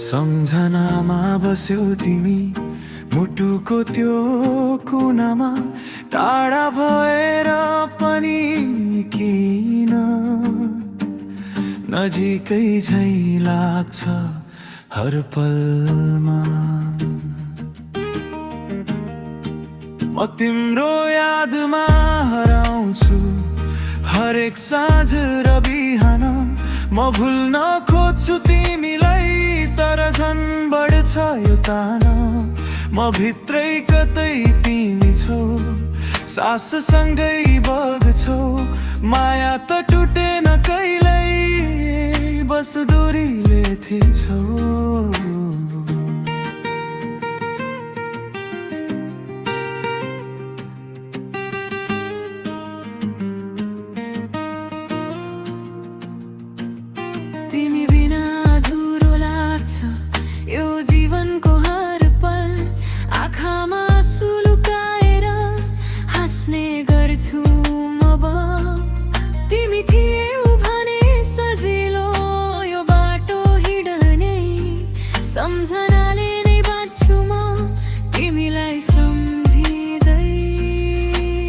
सम्झनामा बस्यौ तिमी मुटुको त्यो कुनामा, टाढा भएर पनि किन नजिकै झै लाग्छ हर पलमा। म तिम्रो यादमा हराउँछु हरेक साँझ र बिहान। म भुल्न खोज्छु तिमीलाई तर झन् बढ्छ यो ताना। म भित्रै कतै तिमी छौ, साससँगै बग्छौ। माया त टुटेन कहिल्यै, बस दूरीले थिन्छौ। तिमी बिना अधुरो लाग्छ यो जीवनको हर पल। आँखामा आँसु लुकाएर हाँस्ने गर्छु म अब। तिमी थियौ भने सजिलो यो बाटो हिँड्नै। सम्झनाले नै बाँच्छु म तिमीलाई सम्झिँदै।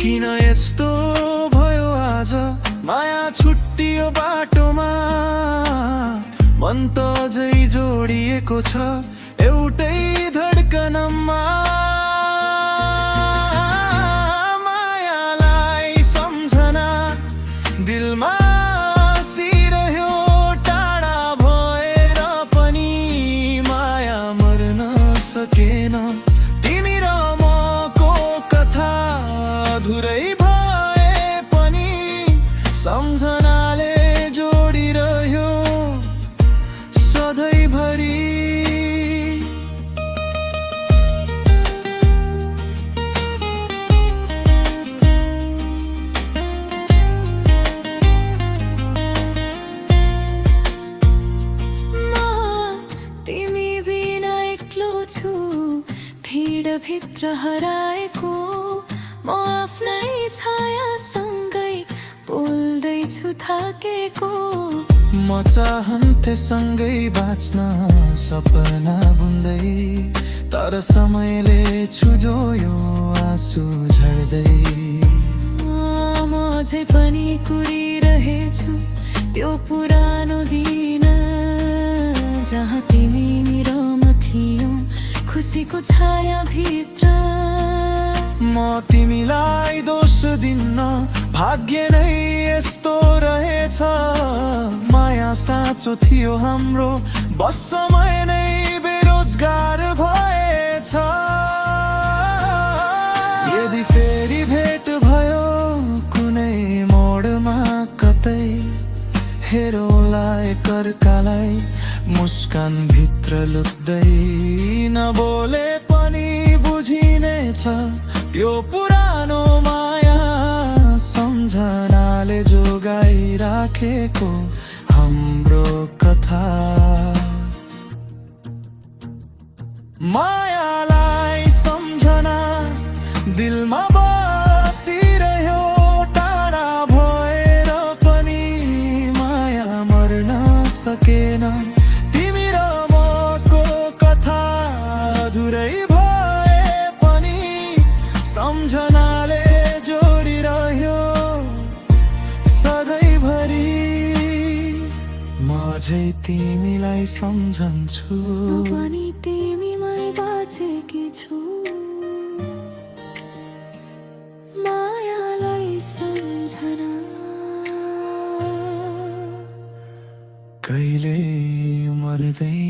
किन यस्तो भयो आज माया छुट्टियो बाटोमा। मन त अझै जोडिएको छ एउटै धड्कनमा। मायालाई सम्झना दिलमा बसिरह्यो, टाढा भएर पनि माया मर्न सकेन। तिमी र मको कथा अधुरै भए पनि सम्झनाले जोडिरह्यो सधैँभरि। तिमी बिना एक्लो छु भिडभित्र हराएको। म आफ्नै छायासँगै बोल्दैछु थाकेको। म चाहन्थे सँगै बाँच्न सपना बुन्दै, तर समयले छुजोयो आँसु झर्दै। म अझै पनि कुरिरहेछु त्यो पुरानो दिन जहाँ तिमी र म थियौँ खुसीको छाया भित्र। म तिमीलाई दोष दिन्न, भाग्य नै यस्तो रहेछ। माया साँचो थियो हाम्रो, बस समय नै बेरोजगार भएछ। यदि फेरि भेट भयो कुनै मोडमा कतै, हेरौँला एकअर्कालाई मुस्कान भित्र लुक्दै। नबोले पनि बुझिनेछ त्यो पुरानो माया, सम्झनाले जोगाइराखेको हाम्रो कथा। मायालाई सम्झना दिलमा बसिरह्यो, टाढा भएर पनि माया मर्न सकेन। तिमी र मको कथा अधुरै भए पनि सम्झनाले जोडिरह्यो सधैँभरि। म अझै तिमीलाई सम्झन्छु, म पनि तिमीमै बाँचेकी छु। मायालाई सम्झना कहिले मर्दैन।